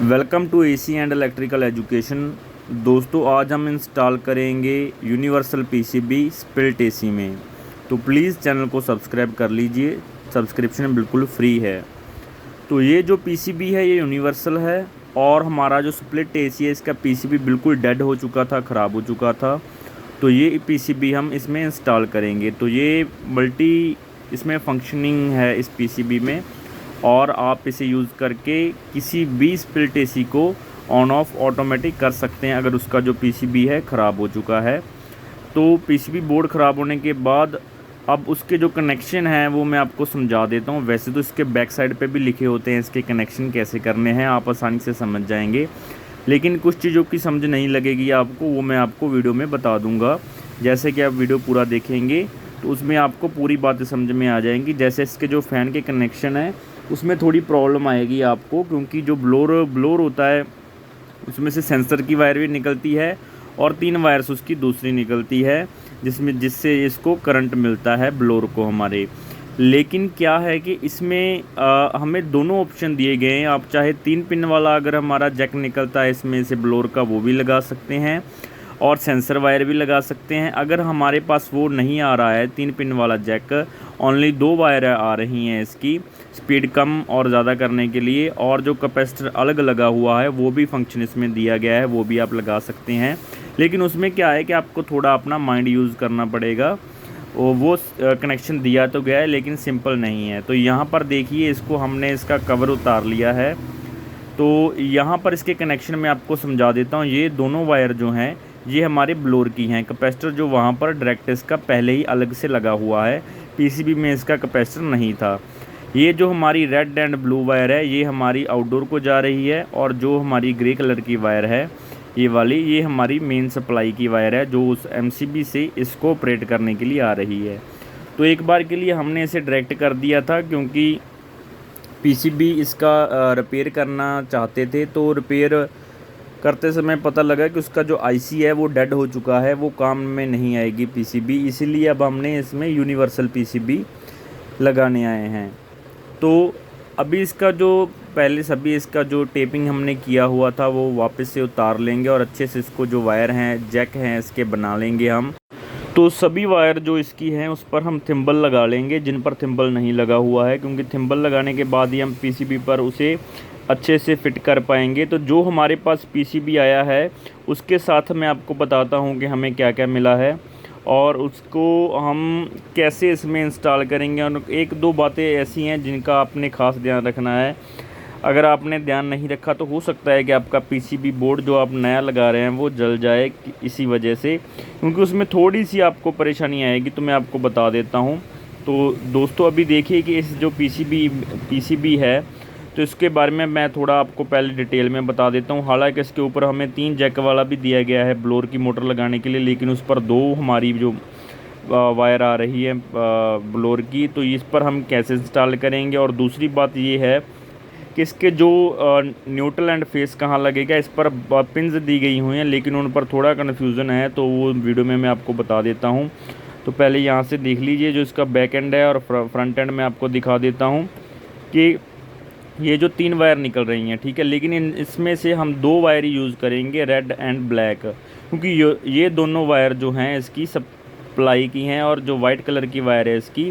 Welcome to AC and electrical education. दोस्तों, आज हम इंस्टॉल करेंगे यूनिवर्सल पीसीबी स्प्लिट एसी में। तो प्लीज़ चैनल को सब्सक्राइब कर लीजिए, सब्सक्रिप्शन बिल्कुल फ्री है। तो ये जो पीसीबी है ये यूनिवर्सल है, और हमारा जो स्प्लिट एसी है इसका पीसीबी बिल्कुल डेड हो चुका था, ख़राब हो चुका था। तो ये पीसीबी हम इसमें इंस्टॉल करेंगे। तो ये मल्टी इसमें फंक्शनिंग है इस पीसीबी में, और आप इसे यूज़ करके किसी भी स्प्लिट एसी को ऑन ऑफ ऑटोमेटिक कर सकते हैं अगर उसका जो पीसीबी है ख़राब हो चुका है। तो पीसीबी बोर्ड ख़राब होने के बाद अब उसके जो कनेक्शन हैं वो मैं आपको समझा देता हूँ। वैसे तो इसके बैक साइड पे भी लिखे होते हैं इसके कनेक्शन कैसे करने हैं, आप आसानी से समझ जाएंगे। लेकिन कुछ चीज़ों की समझ नहीं लगेगी आपको, वो मैं आपको वीडियो में बता दूँगा। जैसे कि आप वीडियो पूरा देखेंगे तो उसमें आपको पूरी बातें समझ में आ जाएंगी। जैसे इसके जो फ़ैन के कनेक्शन है उसमें थोड़ी प्रॉब्लम आएगी आपको, क्योंकि जो ब्लोर होता है उसमें से सेंसर की वायर भी निकलती है और 3 वायर्स उसकी दूसरी निकलती है, जिससे इसको करंट मिलता है ब्लोर को हमारे। लेकिन क्या है कि इसमें हमें दोनों ऑप्शन दिए गए हैं। आप चाहे 3 पिन वाला अगर हमारा जैक निकलता है इसमें से ब्लोर का, वो भी लगा सकते हैं, और सेंसर वायर भी लगा सकते हैं। अगर हमारे पास वो नहीं आ रहा है 3 पिन वाला जैक, ओनली 2 वायर आ रही हैं इसकी स्पीड कम और ज़्यादा करने के लिए, और जो कैपेसिटर अलग लगा हुआ है वो भी फंक्शन इसमें दिया गया है, वो भी आप लगा सकते हैं। लेकिन उसमें क्या है कि आपको थोड़ा अपना माइंड यूज़ करना पड़ेगा। वो कनेक्शन दिया तो गया है लेकिन सिंपल नहीं है। तो यहाँ पर देखिए, इसको हमने इसका कवर उतार लिया है। तो यहाँ पर इसके कनेक्शन में आपको समझा देता हूँ। ये दोनों वायर जो हैं ये हमारे ब्लोर की हैं। कैपेसिटर जो वहाँ पर डायरेक्ट इसका पहले ही अलग से लगा हुआ है, पीसीबी में इसका कैपेसिटर नहीं था। ये जो हमारी रेड एंड ब्लू वायर है ये हमारी आउटडोर को जा रही है, और जो हमारी ग्रे कलर की वायर है ये वाली, ये हमारी मेन सप्लाई की वायर है जो उस एमसीबी से इसको ऑपरेट करने के लिए आ रही है। तो एक बार के लिए हमने इसे डायरेक्ट कर दिया था, क्योंकि पीसीबी इसका रिपेयर करना चाहते थे। तो रिपेयर करते समय पता लगा कि उसका जो आईसी है वो डेड हो चुका है, वो काम में नहीं आएगी पीसीबी। इसीलिए अब हमने इसमें यूनिवर्सल पीसीबी लगाने आए हैं। तो अभी इसका जो पहले सभी इसका जो टेपिंग हमने किया हुआ था वो वापस से उतार लेंगे, और अच्छे से इसको जो वायर हैं जैक हैं इसके बना लेंगे हम। तो सभी वायर जो इसकी हैं उस पर हम थिम्बल लगा लेंगे, जिन पर थिम्बल नहीं लगा हुआ है, क्योंकि थिम्बल लगाने के बाद ही हम पीसीबी पर उसे अच्छे से फिट कर पाएंगे। तो जो हमारे पास पीसीबी आया है उसके साथ मैं आपको बताता हूँ कि हमें क्या क्या मिला है और उसको हम कैसे इसमें इंस्टॉल करेंगे। और 1-2 बातें ऐसी हैं जिनका आपने ख़ास ध्यान रखना है। अगर आपने ध्यान नहीं रखा तो हो सकता है कि आपका पीसीबी बोर्ड जो आप नया लगा रहे हैं वो जल जाए इसी वजह से, क्योंकि उसमें थोड़ी सी आपको परेशानी आएगी। तो मैं आपको बता देता हूँ। तो दोस्तों, अभी देखिए कि इस जो पीसीबी है तो इसके बारे में मैं थोड़ा आपको पहले डिटेल में बता देता हूँ। हालांकि इसके ऊपर हमें 3 जैक वाला भी दिया गया है ब्लोर की मोटर लगाने के लिए, लेकिन उस पर 2 हमारी जो वायर आ रही है ब्लोर की, तो इस पर हम कैसे इंस्टॉल करेंगे। और दूसरी बात ये है कि इसके जो न्यूट्रल एंड फेस कहाँ लगेगा, इस पर पिन्स दी गई हुई हैं, लेकिन उन पर थोड़ा कन्फ्यूज़न है, तो वो वीडियो में मैं आपको बता देता हूँ। तो पहले यहाँ से देख लीजिए जो इसका बैक एंड है, और फ्रंट एंड में आपको दिखा देता हूँ कि ये जो 3 वायर निकल रही हैं, ठीक है। लेकिन इसमें से हम 2 वायर ही यूज़ करेंगे, रेड एंड ब्लैक, क्योंकि ये दोनों वायर जो हैं इसकी सप्लाई की हैं, और जो वाइट कलर की वायर है इसकी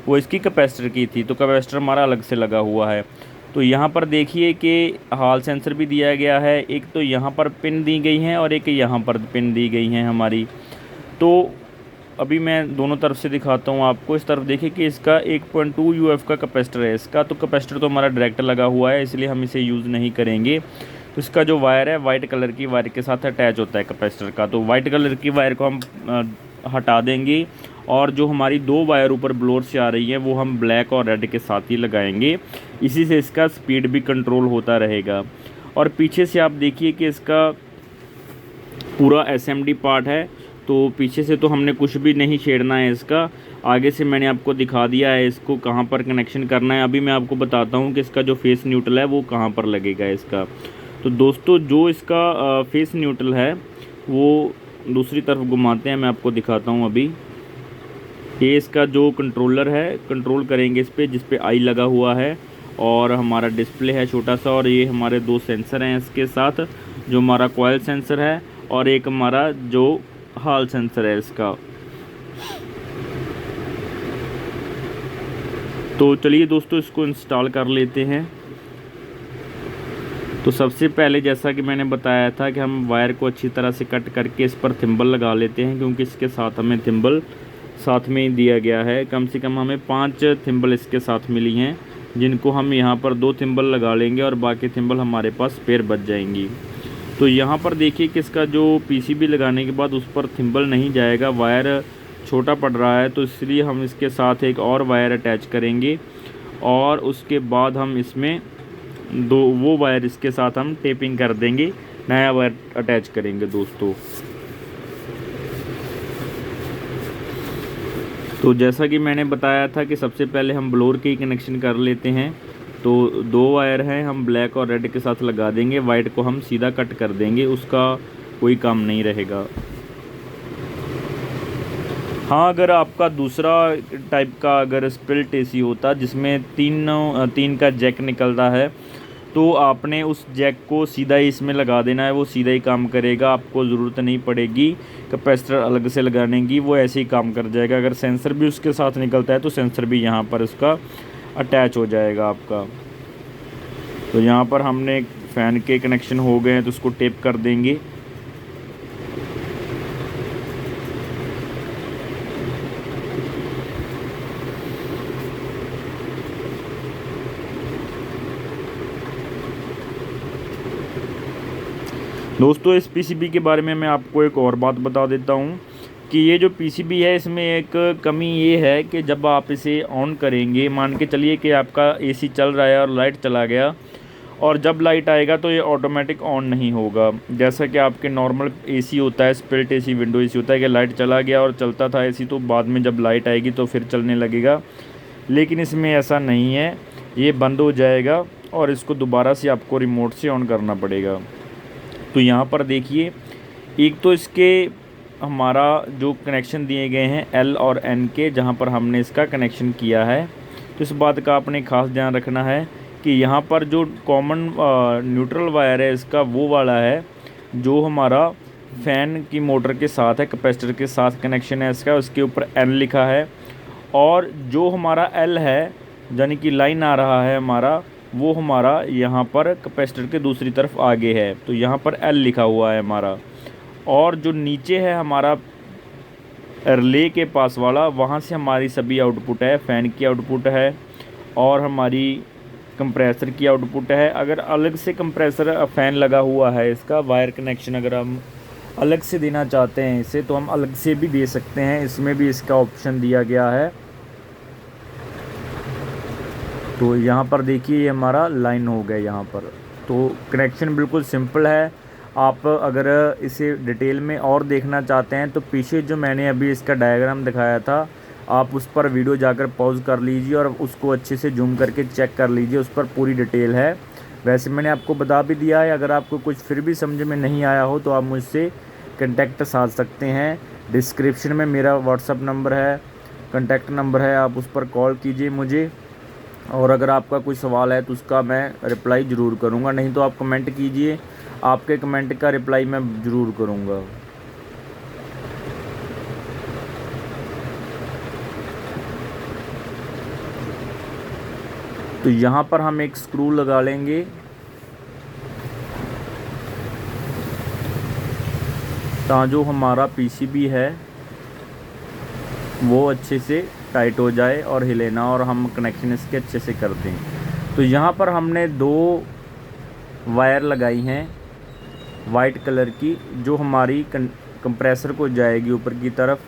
वो इसकी कैपेसिटर की थी। तो कैपेसिटर हमारा अलग से लगा हुआ है। तो यहाँ पर देखिए कि हॉल सेंसर भी दिया गया है। एक तो यहाँ पर पिन दी गई हैं और एक यहाँ पर पिन दी गई हैं हमारी। तो अभी मैं दोनों तरफ से दिखाता हूँ आपको। इस तरफ देखिए कि इसका 1.2 यूएफ का कैपेसिटर है इसका। तो कैपेसिटर तो हमारा डायरेक्ट लगा हुआ है, इसलिए हम इसे यूज़ नहीं करेंगे। तो इसका जो वायर है वाइट कलर की वायर के साथ अटैच होता है कैपेसिटर का। तो वाइट कलर की वायर को हम हटा देंगे, और जो हमारी 2 वायर ऊपर ब्लोर से आ रही है वो हम ब्लैक और रेड के साथ ही लगाएंगे। इसी से इसका स्पीड भी कंट्रोल होता रहेगा। और पीछे से आप देखिए कि इसका पूरा एसएमडी पार्ट है। तो पीछे से तो हमने कुछ भी नहीं छेड़ना है इसका, आगे से मैंने आपको दिखा दिया है इसको कहाँ पर कनेक्शन करना है। अभी मैं आपको बताता हूँ कि इसका जो फेस न्यूट्रल है वो कहाँ पर लगेगा इसका। तो दोस्तों, जो इसका फेस न्यूट्रल है वो दूसरी तरफ घुमाते हैं, मैं आपको दिखाता हूँ। अभी ये इसका जो कंट्रोलर है, कंट्रोल करेंगे इस पर, जिस पे आई लगा हुआ है, और हमारा डिस्प्ले है छोटा सा, और ये हमारे 2 सेंसर हैं इसके साथ, जो हमारा कॉइल सेंसर है और एक हमारा जो हॉल सेंसर है इसका। तो चलिए दोस्तों इसको इंस्टॉल कर लेते हैं। तो सबसे पहले जैसा कि मैंने बताया था कि हम वायर को अच्छी तरह से कट करके इस पर थिम्बल लगा लेते हैं, क्योंकि इसके साथ हमें थिम्बल साथ में ही दिया गया है। कम से कम हमें 5 थिम्बल इसके साथ मिली हैं, जिनको हम यहाँ पर 2 थिम्बल लगा लेंगे और बाकी थिम्बल हमारे पास स्पेयर बच जाएंगी। तो यहाँ पर देखिए कि इसका जो पीसीबी लगाने के बाद उस पर थिम्बल नहीं जाएगा, वायर छोटा पड़ रहा है, तो इसलिए हम इसके साथ एक और वायर अटैच करेंगे और उसके बाद हम इसमें वो वायर इसके साथ हम टेपिंग कर देंगे, नया वायर अटैच करेंगे दोस्तों। तो जैसा कि मैंने बताया था कि सबसे पहले हम ब्लोअर के ही कनेक्शन कर लेते हैं। तो 2 वायर हैं, हम ब्लैक और रेड के साथ लगा देंगे, वाइट को हम सीधा कट कर देंगे, उसका कोई काम नहीं रहेगा। हाँ, अगर आपका दूसरा टाइप का अगर स्प्लिट एसी होता जिसमें 3 का जैक निकलता है, तो आपने उस जैक को सीधा ही इसमें लगा देना है, वो सीधा ही काम करेगा, आपको ज़रूरत नहीं पड़ेगी कैपेसिटर अलग से लगाने की, वो ऐसे ही काम कर जाएगा। अगर सेंसर भी उसके साथ निकलता है तो सेंसर भी यहाँ पर उसका अटैच हो जाएगा आपका। तो यहाँ पर हमने फ़ैन के कनेक्शन हो गए हैं, तो उसको टेप कर देंगे। दोस्तों इस पीसीबी के बारे में मैं आपको एक और बात बता देता हूँ कि ये जो पीसीबी है इसमें एक कमी ये है कि जब आप इसे ऑन करेंगे, मान के चलिए कि आपका एसी चल रहा है और लाइट चला गया, और जब लाइट आएगा तो ये ऑटोमेटिक ऑन नहीं होगा। जैसा कि आपके नॉर्मल एसी होता है, स्प्लिट एसी, विंडो एसी होता है कि लाइट चला गया और चलता था एसी, तो बाद में जब लाइट आएगी तो फिर चलने लगेगा। लेकिन इसमें ऐसा नहीं है, ये बंद हो जाएगा और इसको दोबारा से आपको रिमोट से ऑन करना पड़ेगा। तो यहाँ पर देखिए, एक तो इसके हमारा जो कनेक्शन दिए गए हैं L और N के, जहाँ पर हमने इसका कनेक्शन किया है, तो इस बात का आपने ख़ास ध्यान रखना है कि यहाँ पर जो कॉमन न्यूट्रल वायर है इसका वो वाला है जो हमारा फ़ैन की मोटर के साथ है, कैपेसिटर के साथ कनेक्शन है इसका, उसके ऊपर N लिखा है। और जो हमारा L है, यानी कि लाइन आ रहा है हमारा, वो हमारा यहाँ पर कैपेसिटर के दूसरी तरफ आगे है, तो यहाँ पर L लिखा हुआ है हमारा। और जो नीचे है हमारा रिले के पास वाला, वहाँ से हमारी सभी आउटपुट है, फ़ैन की आउटपुट है और हमारी कंप्रेसर की आउटपुट है। अगर अलग से कंप्रेसर फ़ैन लगा हुआ है, इसका वायर कनेक्शन अगर हम अलग से देना चाहते हैं इसे, तो हम अलग से भी दे सकते हैं, इसमें भी इसका ऑप्शन दिया गया है। तो यहाँ पर देखिए ये हमारा लाइन हो गया यहाँ पर। तो कनेक्शन बिल्कुल सिंपल है। आप अगर इसे डिटेल में और देखना चाहते हैं तो पीछे जो मैंने अभी इसका डायग्राम दिखाया था, आप उस पर वीडियो जाकर पॉज कर लीजिए और उसको अच्छे से जूम करके चेक कर लीजिए, उस पर पूरी डिटेल है। वैसे मैंने आपको बता भी दिया है, अगर आपको कुछ फिर भी समझ में नहीं आया हो तो आप मुझसे कॉन्टैक्ट साध सकते हैं। डिस्क्रिप्शन में मेरा व्हाट्सअप नंबर है, कॉन्टैक्ट नंबर है, आप उस पर कॉल कीजिए मुझे। और अगर आपका कोई सवाल है तो उसका मैं रिप्लाई ज़रूर करूँगा, नहीं तो आप कमेंट कीजिए, आपके कमेंट का रिप्लाई मैं ज़रूर करूँगा। तो यहाँ पर हम एक स्क्रू लगा लेंगे, ताकि जो हमारा पीसीबी है वो अच्छे से टाइट हो जाए और हिले ना, और हम कनेक्शन इसके अच्छे से कर दें। तो यहाँ पर हमने 2 वायर लगाई हैं वाइट कलर की, जो हमारी कंप्रेसर को जाएगी ऊपर की तरफ,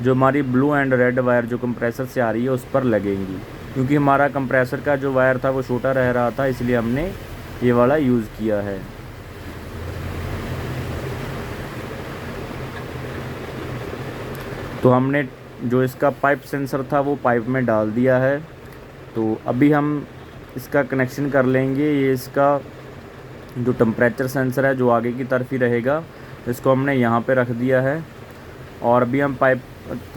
जो हमारी ब्लू एंड रेड वायर जो कंप्रेसर से आ रही है उस पर लगेंगी। क्योंकि हमारा कंप्रेसर का जो वायर था वो छोटा रह रहा था, इसलिए हमने ये वाला यूज़ किया है। तो हमने जो इसका पाइप सेंसर था वो पाइप में डाल दिया है। तो अभी हम इसका कनेक्शन कर लेंगे। ये इसका जो टेम्परेचर सेंसर है जो आगे की तरफ ही रहेगा, इसको हमने यहाँ पे रख दिया है। और अभी हम पाइप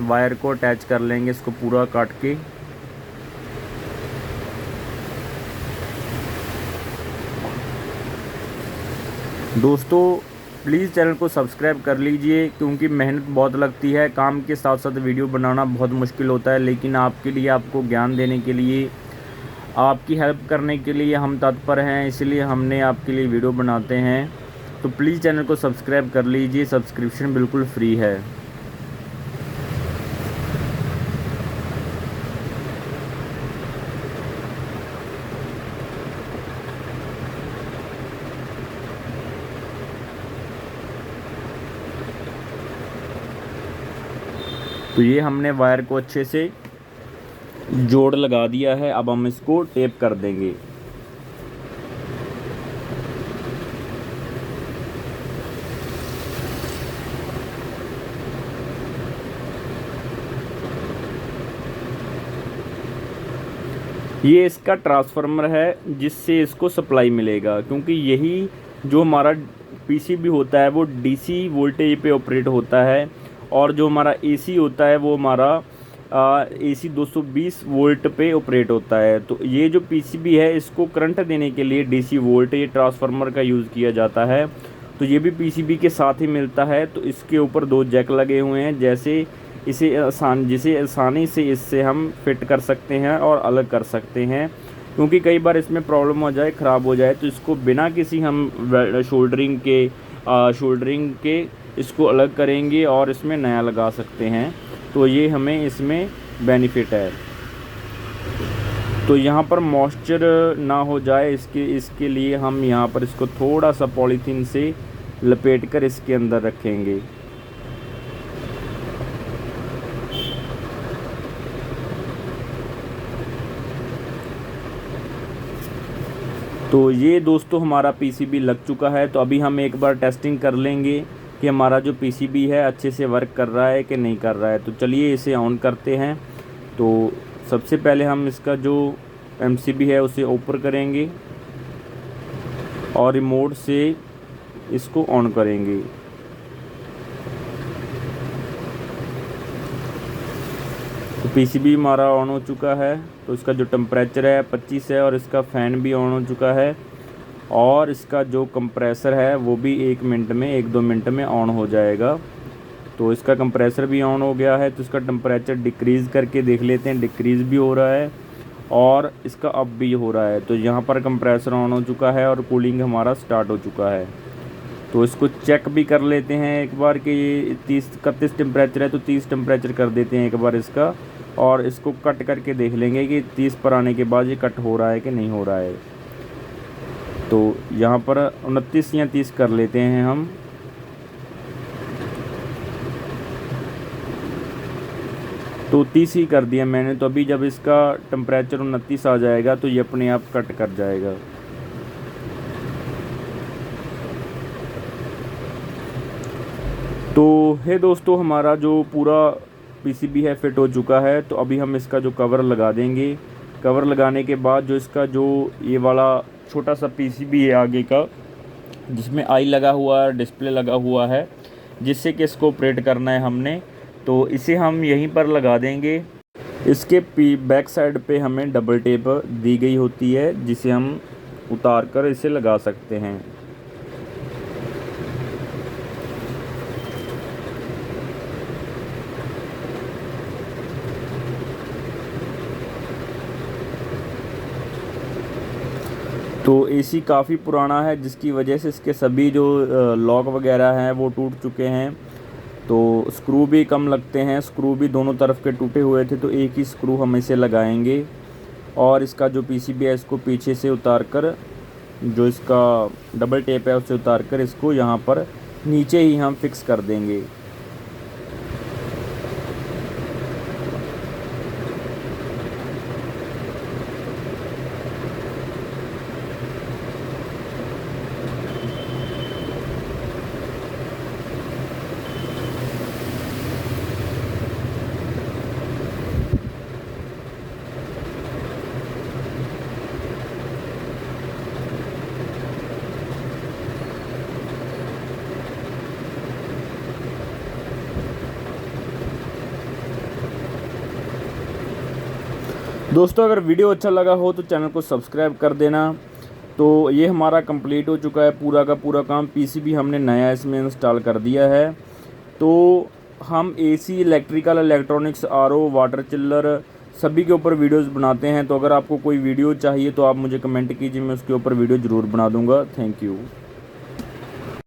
वायर को अटैच कर लेंगे, इसको पूरा काट के। दोस्तों प्लीज़ चैनल को सब्सक्राइब कर लीजिए, क्योंकि मेहनत बहुत लगती है। काम के साथ साथ वीडियो बनाना बहुत मुश्किल होता है, लेकिन आपके लिए, आपको ज्ञान देने के लिए, आपकी हेल्प करने के लिए हम तत्पर हैं, इसलिए हमने आपके लिए वीडियो बनाते हैं। तो प्लीज़ चैनल को सब्सक्राइब कर लीजिए, सब्सक्रिप्शन बिल्कुल फ्री है। तो ये हमने वायर को अच्छे से जोड़ लगा दिया है। अब हम इसको टेप कर देंगे। ये इसका ट्रांसफार्मर है जिससे इसको सप्लाई मिलेगा, क्योंकि यही जो हमारा पीसीबी होता है वो डीसी वोल्टेज पे ऑपरेट होता है, और जो हमारा एसी होता है वो हमारा एसी 220 वोल्ट पे ऑपरेट होता है। तो ये जो पीसीबी है इसको करंट देने के लिए डीसी वोल्टेज ट्रांसफार्मर का यूज़ किया जाता है। तो ये भी पीसीबी के साथ ही मिलता है। तो इसके ऊपर 2 जैक लगे हुए हैं, जिसे आसानी से इससे हम फिट कर सकते हैं और अलग कर सकते हैं, क्योंकि कई बार इसमें प्रॉब्लम हो जाए, ख़राब हो जाए, तो इसको बिना किसी हम शोल्डरिंग के इसको अलग करेंगे और इसमें नया लगा सकते हैं। तो ये हमें इसमें बेनिफिट है। तो यहाँ पर मॉइस्चर ना हो जाए इसके लिए हम यहाँ पर इसको थोड़ा सा पॉलीथीन से लपेट कर इसके अंदर रखेंगे। तो ये दोस्तों हमारा पीसीबी लग चुका है। तो अभी हम एक बार टेस्टिंग कर लेंगे कि हमारा जो पीसीबी है अच्छे से वर्क कर रहा है कि नहीं कर रहा है। तो चलिए इसे ऑन करते हैं। तो सबसे पहले हम इसका जो एमसीबी है उसे ऊपर करेंगे और रिमोट से इसको ऑन करेंगे। तो पीसीबी हमारा ऑन हो चुका है। तो इसका जो टेम्परेचर है 25 है, और इसका फ़ैन भी ऑन हो चुका है, और इसका जो कंप्रेसर है वो भी 1-2 मिनट में ऑन हो जाएगा। तो इसका कंप्रेसर भी ऑन हो गया है। तो इसका टेम्परेचर डिक्रीज़ करके देख लेते हैं, डिक्रीज़ भी हो रहा है और इसका अप भी हो रहा है। तो यहाँ पर कंप्रेसर ऑन हो चुका है और कूलिंग हमारा स्टार्ट हो चुका है। तो इसको चेक भी कर लेते हैं एक बार कि ये 31 टेम्परेचर है, तो 30 टेम्परेचर कर देते हैं एक बार इसका, और इसको कट करके देख लेंगे कि 30 पर आने के बाद ये कट हो रहा है कि नहीं हो रहा है। तो यहाँ पर 29 या 30 कर लेते हैं हम। तो 30 ही कर दिया मैंने। तो अभी जब इसका टेम्परेचर 29 आ जाएगा तो ये अपने आप कट कर जाएगा। तो हे दोस्तों, हमारा जो पूरा पीसीबी है फिट हो चुका है। तो अभी हम इसका जो कवर लगा देंगे। कवर लगाने के बाद जो इसका जो ये वाला छोटा सा पीसीबी है आगे का, जिसमें आई लगा हुआ है, डिस्प्ले लगा हुआ है, जिससे कि इसको ऑपरेट करना है हमने, तो इसे हम यहीं पर लगा देंगे। इसके बैक साइड पे हमें डबल टेप दी गई होती है, जिसे हम उतार कर इसे लगा सकते हैं। तो एसी काफ़ी पुराना है, जिसकी वजह से इसके सभी जो लॉक वगैरह हैं वो टूट चुके हैं। तो स्क्रू भी कम लगते हैं, स्क्रू भी दोनों तरफ के टूटे हुए थे। तो एक ही स्क्रू हम इसे लगाएंगे और इसका जो पीसीबी है इसको पीछे से उतार कर, जो इसका डबल टेप है उसे उतार कर इसको यहाँ पर नीचे ही हम फिक्स कर देंगे। दोस्तों, अगर वीडियो अच्छा लगा हो तो चैनल को सब्सक्राइब कर देना। तो ये हमारा कंप्लीट हो चुका है पूरा का पूरा काम। पीसीबी हमने नया इसमें इंस्टॉल कर दिया है। तो हम AC, electrical, electronics, RO, water चिल्लर सभी के ऊपर वीडियोस बनाते हैं। तो अगर आपको कोई वीडियो चाहिए तो आप मुझे कमेंट कीजिए, मैं उसके ऊपर वीडियो ज़रूर बना दूंगा। Thank you.